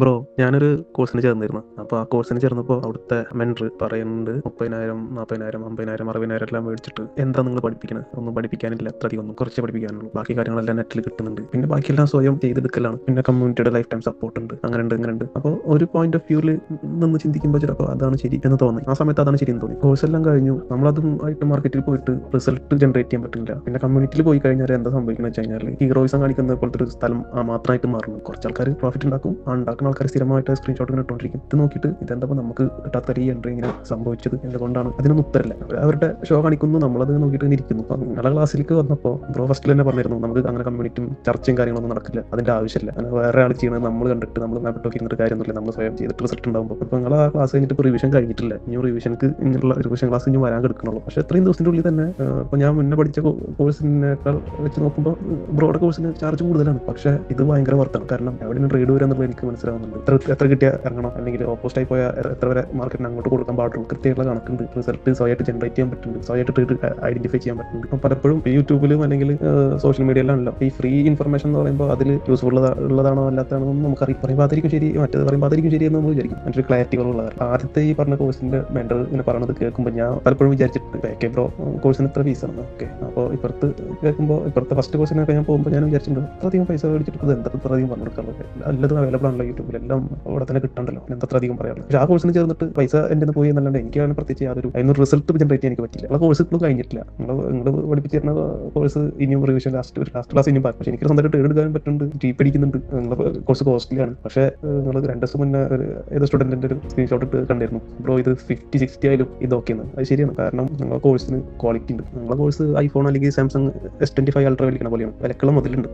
Bro, ഞാനൊരു കോഴ്സിന് ചേർന്നിരുന്നു. അപ്പോൾ ആ കോഴ്സിന് ചേർന്നപ്പോൾ അവിടുത്തെ മെൻറ്റർ പറയുന്നുണ്ട് 30,000, 40,000, 50,000, 60,000 എല്ലാം മേടിച്ചിട്ട് എന്താ നിങ്ങൾ പഠിപ്പിക്കുന്നത്? ഒന്നും പഠിപ്പിക്കാനില്ല, അത്ര അധികം ഒന്നും, കുറച്ച് പഠിപ്പിക്കാനുള്ളൂ. ബാക്കി കാര്യങ്ങളെല്ലാം നെറ്റിൽ കിട്ടുന്നുണ്ട്. പിന്നെ ബാക്കിയെല്ലാം സ്വയം ചെയ്തെടുക്കലാണ്. പിന്നെ കമ്മ്യൂണിറ്റിയുടെ ലൈഫ് ടൈം സപ്പോർട്ട് ഉണ്ട്, അങ്ങനെയുണ്ട്. അപ്പോൾ ഒരു പോയിന്റ് ഓഫ് വ്യൂവിൽ നിന്ന് ചിന്തിക്കുമ്പോൾ ചിലപ്പോൾ അതാണ് ശരി എന്ന് തോന്നി. ആ സമയത്ത് അതാണ് ശരി എന്ന് തോന്നി. കോഴ്സ് എല്ലാം കഴിഞ്ഞു, നമ്മളതുമായിട്ട് മാർക്കറ്റിൽ പോയിട്ട് റിസൾട്ട് ജനറേറ്റ് ചെയ്യാൻ പറ്റില്ല. പിന്നെ കമ്മ്യൂണിറ്റിയിൽ പോയി കഴിഞ്ഞാൽ എന്താ സംഭവിക്കുന്നത് വെച്ച് കഴിഞ്ഞാൽ ഹീറോയിസം കാണിക്കുന്ന പോലത്തെ ഒരു സ്ഥലം മാത്രമായിട്ട് മാറുന്നു. കുറച്ച് ആൾക്കാർ പ്രോഫിറ്റ് ഉണ്ടാക്കും, ആ ഉണ്ടാക്കുന്ന ആൾക്കാർ സ്ഥിരമായിട്ട് സ്ക്രീൻഷോട്ട് ഇങ്ങനെ ഇട്ടുകൊണ്ടിരിക്കും. ഇത് നോക്കിയിട്ട് ഇതെന്താ നമുക്ക് കിട്ടാത്ത ഈ എൻട്രി ഇങ്ങനെ സംഭവിച്ചത് എന്തുകൊണ്ടാണ്, അതിനൊന്നും ഉത്തരമില്ല. അവരുടെ ഷോ കാണിക്കുന്നു, നമ്മളത് നോക്കിയിട്ട് ഇങ്ങനെ ഇരിക്കുന്നു. അപ്പം നിങ്ങളുടെ ക്ലാസ്സിലേക്ക് വന്നപ്പോൾ ബ്രോ ഫസ്റ്റിൽ തന്നെ പറഞ്ഞിരുന്നു നമുക്ക് അങ്ങനെ കമ്മ്യൂണിറ്റിയും ചർച്ചയും കാര്യങ്ങളൊന്നും നടക്കില്ല, അതിന്റെ ആവശ്യമില്ല. അങ്ങനെ വേറെ ആൾ ചെയ്യുന്നത് നമ്മൾ കണ്ടിട്ട് നമ്മൾ മാപ്പിട്ടൊക്കെ ഇരുന്നിട്ട് കാര്യമൊന്നുമില്ല, നമ്മൾ സ്വയം ചെയ്തിട്ട് റിസൾട്ട് ഉണ്ടാകുമ്പോൾ. ഇപ്പോൾ നിങ്ങൾ ആ ക്ലാസ് കഴിഞ്ഞിട്ട് ഇപ്പോൾ റിവിഷൻ കഴിഞ്ഞിട്ടില്ല, ഇനി റിവിഷൻക്ക് ഇങ്ങനെയുള്ള റിവിഷൻ ക്ലാസ് ഇനി വരാൻ കിടക്കണുള്ളൂ. പക്ഷേ ഇത്രയും ദിവസത്തിൻ്റെ ഉള്ളിൽ തന്നെ ഇപ്പോൾ ഞാൻ മുന്നേ പഠിച്ച കോഴ്സിനേക്കാൾ വെച്ച് നോക്കുമ്പോൾ ബ്രോയുടെ കോഴ്സിന് ചാർജ് കൂടുതലാണ്. പക്ഷേ ഇത് ഭയങ്കര വർത്താണ്. കാരണം എവിടെയാണ് ട്രേഡ് വരിക എന്നുള്ളത് എനിക്ക് മനസ്സിലാവുന്നുണ്ട്. എത്ര കിട്ടിയാൽ ഇറങ്ങണം, അല്ലെങ്കിൽ ഓപ്പോസിറ്റ് പോയാൽ എത്ര വരെ മാർക്കറ്റിന് അങ്ങോട്ട് കൊടുക്കാൻ പാടുള്ളൂ, കൃത്യമായിട്ടുള്ള കണക്കുണ്ട്. റിസൾട്ട് സ്വയമായിട്ട് ജനറേറ്റ് ചെയ്യാൻ പറ്റുന്നുണ്ട്, സ്വയമായിട്ട് ട്രേഡ് ഐഡന്റിഫൈ ചെയ്യാൻ പറ്റുന്നുണ്ട്. അപ്പോൾ പലപ്പോഴും യൂട്യൂബിലും അല്ലെങ്കിൽ സോഷ്യൽ മീഡിയയിലാണല്ലോ ഈ ഫ്രീ ഇൻഫർമേഷൻ എന്ന് പറയുമ്പോൾ അതിൽ യൂസ്ഫുൾ ഉള്ളതാണോ അല്ലാത്തതാണോ എന്ന് നമുക്കറിയാം. പറയുമ്പോൾ അതായിരിക്കും ശരി, മറ്റേത് പറയുമ്പോൾ അതായിരിക്കും ശരി എന്ന് നമ്മൾ വിചാരിക്കും. മറ്റൊരു ക്ലാരിറ്റികളുള്ളത്. ആദ്യത്തെ ഈ പറഞ്ഞ കോഴ്സിന്റെ മെന്റർ ഇങ്ങനെ പറയുന്നത് കേൾക്കുമ്പോൾ ഞാൻ പലപ്പോഴും വിചാരിച്ചിട്ട് ഓക്കെ ബ്രോ കോഴ്സിന് ഇത്ര ഫീസാണ്, ഓക്കെ. അപ്പോൾ ഇപ്പുറത്ത് കേൾക്കുമ്പോൾ ഇപ്പുറത്തെ ഫസ്റ്റ് കോഴ്സിനൊക്കെ ഞാൻ പോകുമ്പോൾ ഞാൻ വിചാരിച്ചിട്ടുണ്ട് അത്രയധികം പൈസ മേടിച്ചിട്ട് ഇത് എന്താ ഇത്ര അധികം പറഞ്ഞു കൊടുക്കാറുള്ളത്, നല്ലതും അവൈലബിൾ ആണല്ലോ യൂട്യൂബിലെല്ലാം, അവിടെ തന്നെ കിട്ടണ്ടല്ലോ, എന്താ അധികം പറയാറുള്ളത്. പക്ഷേ ആ കോഴ്സിന് ചേർന്നിട്ട് പൈസ എൻ്റെ നിന്ന് പോയി എന്നല്ലാണ്ട് എനിക്കാണ് പ്രത്യേകിച്ച് യാതൊരു അതിനൊരു റിസൾട്ട് ജനറേറ്റ് ചെയ്യാൻ എനിക്ക് പറ്റില്ല. ആ കോഴ്സ് ഇപ്പോഴും കഴിഞ്ഞിട്ടില്ല. നിങ്ങൾ പഠിപ്പിച്ചിരുന്ന കോഴ്സ് ഇനിയും റിവിഷൻ ലാസ്റ്റ് ക്ലാസ് ഇനിയും പാക്കും. പക്ഷേ എനിക്ക് സ്വന്തമായിട്ട് ട്രേഡ് എടുക്കാൻ പറ്റുന്നുണ്ട്, ടീപ്പ് അടിക്കുന്നുണ്ട്. നിങ്ങളുടെ കോഴ്സ് കോസ്റ്റ്ലിയാണ്. പക്ഷേ നിങ്ങൾ 2 ദിവസം മുന്നേ ഏത് സ്റ്റുഡന്റിന്റെ ഒരു സ്ക്രീൻഷോട്ട് ഇട്ട് കണ്ടിരുന്നു, ബ്രോ ഇത് 50-60 ആയാലും ഇത് ഓക്കെയാണ്. അത് ശരിയാണ്, കാരണം നിങ്ങളുടെ കോഴ്സിന് ക്വാളിറ്റി ഉണ്ട്. നിങ്ങളുടെ കോഴ്സ് ഐഫോൺ അല്ലെങ്കിൽ സാംസങ് S25 അൾട്ര വലിക്കണ പോലെയാണ്, വിലക്കുള്ള മുതലുണ്ട്.